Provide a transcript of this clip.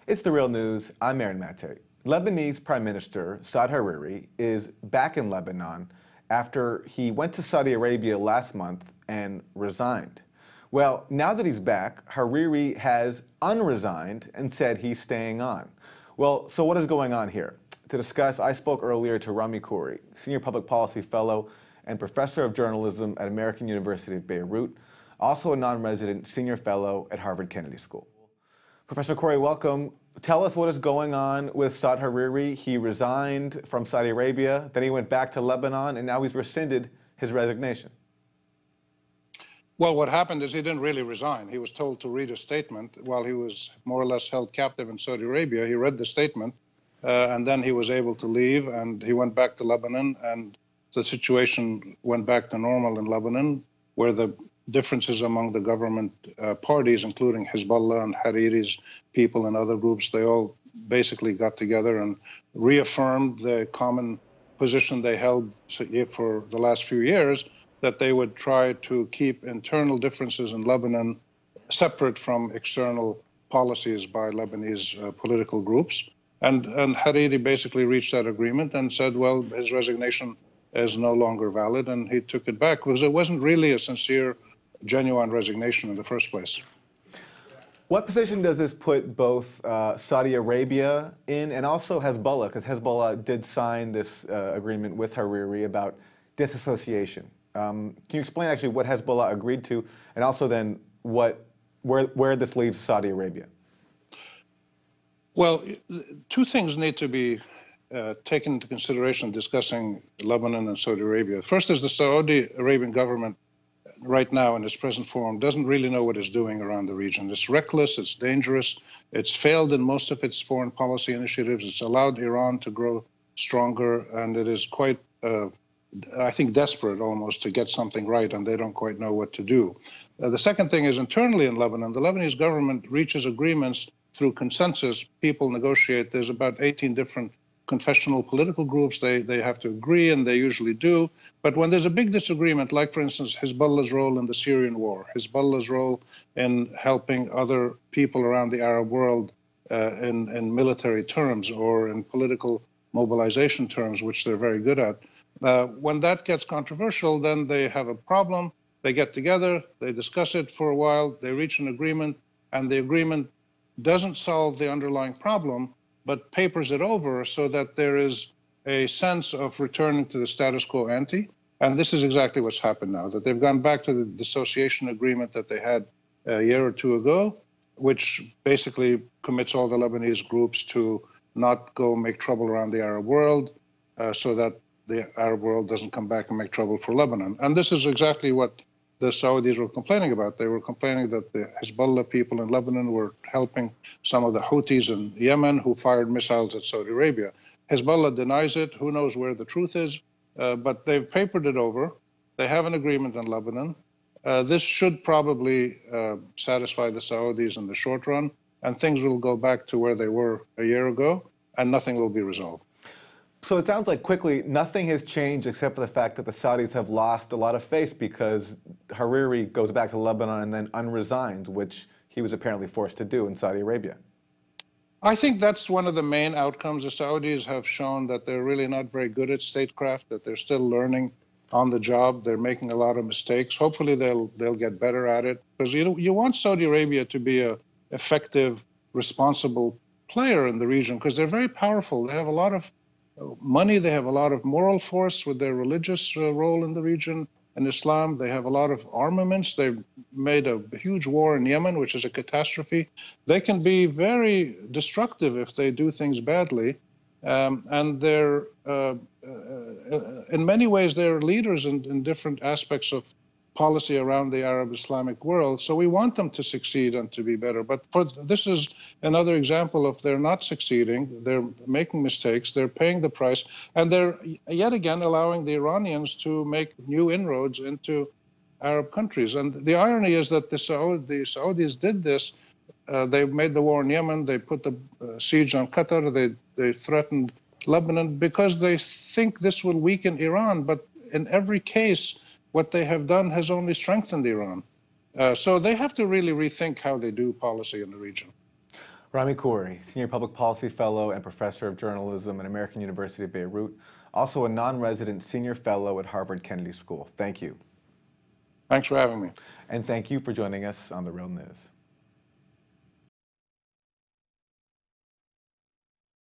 It's The Real News. I'm Aaron Mate. Lebanese Prime Minister Saad Hariri is back in Lebanon after he went to Saudi Arabia last month and resigned. Well, now that he's back, Hariri has unresigned and said he's staying on. Well, so what is going on here? To discuss, I spoke earlier to Rami Khouri, Senior Public Policy Fellow and Professor of Journalism at American University of Beirut, also a non-resident Senior Fellow at Harvard Kennedy School. Professor Khouri, welcome. Tell us what is going on with Saad Hariri. He resigned from Saudi Arabia, then he went back to Lebanon, and now he's rescinded his resignation. Well, what happened is he didn't really resign. He was told to read a statement while he was more or less held captive in Saudi Arabia. He read the statement, and then he was able to leave, and he went back to Lebanon, and the situation went back to normal in Lebanon, where the differences among the government parties, including Hezbollah and Hariri's people and other groups, they all basically got together and reaffirmed the common position they held for the last few years, that they would try to keep internal differences in Lebanon separate from external policies by Lebanese political groups. And Hariri basically reached that agreement and said, well, his resignation is no longer valid, and he took it back because it wasn't really a sincere, genuine resignation in the first place. What position does this put both Saudi Arabia in and also Hezbollah? Because Hezbollah did sign this agreement with Hariri about disassociation. Can you explain actually what Hezbollah agreed to, and also then where this leaves Saudi Arabia? Well, two things need to be taken into consideration discussing Lebanon and Saudi Arabia. First is the Saudi Arabian government right now in its present form doesn't really know what it's doing around the region. It's reckless, it's dangerous, it's failed in most of its foreign policy initiatives, it's allowed Iran to grow stronger, and it is quite, I think, desperate almost to get something right, and they don't quite know what to do. The second thing is internally in Lebanon, the Lebanese government reaches agreements through consensus. People negotiate. There's about 18 different confessional political groups. They have to agree, and they usually do. But when there's a big disagreement, like, for instance, Hezbollah's role in the Syrian war, Hezbollah's role in helping other people around the Arab world in military terms or in political mobilization terms, which they're very good at, when that gets controversial, then they have a problem. They get together, they discuss it for a while, they reach an agreement, and the agreement doesn't solve the underlying problem, but papers it over so that there is a sense of returning to the status quo ante. And this is exactly what's happened now, that they've gone back to the dissociation agreement that they had a year or two ago, which basically commits all the Lebanese groups to not go make trouble around the Arab world, so that the Arab world doesn't come back and make trouble for Lebanon. And this is exactly what the Saudis were complaining about. They were complaining that the Hezbollah people in Lebanon were helping some of the Houthis in Yemen who fired missiles at Saudi Arabia. Hezbollah denies it. Who knows where the truth is? But they've papered it over. They have an agreement in Lebanon. This should probably satisfy the Saudis in the short run, and things will go back to where they were a year ago, and nothing will be resolved. So it sounds like quickly nothing has changed except for the fact that the Saudis have lost a lot of face because Hariri goes back to Lebanon and then unresigns, which he was apparently forced to do in Saudi Arabia. I think that's one of the main outcomes. The Saudis have shown that they're really not very good at statecraft, that they're still learning on the job. They're making a lot of mistakes. Hopefully they'll get better at it, because you want Saudi Arabia to be an effective, responsible player in the region, because they're very powerful. They have a lot of money, they have a lot of moral force with their religious role in the region and Islam. They have a lot of armaments. They've made a huge war in Yemen, which is a catastrophe. They can be very destructive if they do things badly. And they're, in many ways, they're leaders in different aspects of policy around the Arab Islamic world. So we want them to succeed and to be better. But this is another example of they're not succeeding. They're making mistakes. They're paying the price. And they're yet again allowing the Iranians to make new inroads into Arab countries. And the irony is that the Saudis did this. They made the war in Yemen. They put the siege on Qatar. They threatened Lebanon because they think this will weaken Iran. But in every case, what they have done has only strengthened Iran. So they have to really rethink how they do policy in the region. Rami Khouri, Senior Public Policy Fellow and Professor of Journalism at American University of Beirut, also a non-resident Senior Fellow at Harvard Kennedy School. Thank you. Thanks for having me. And thank you for joining us on The Real News.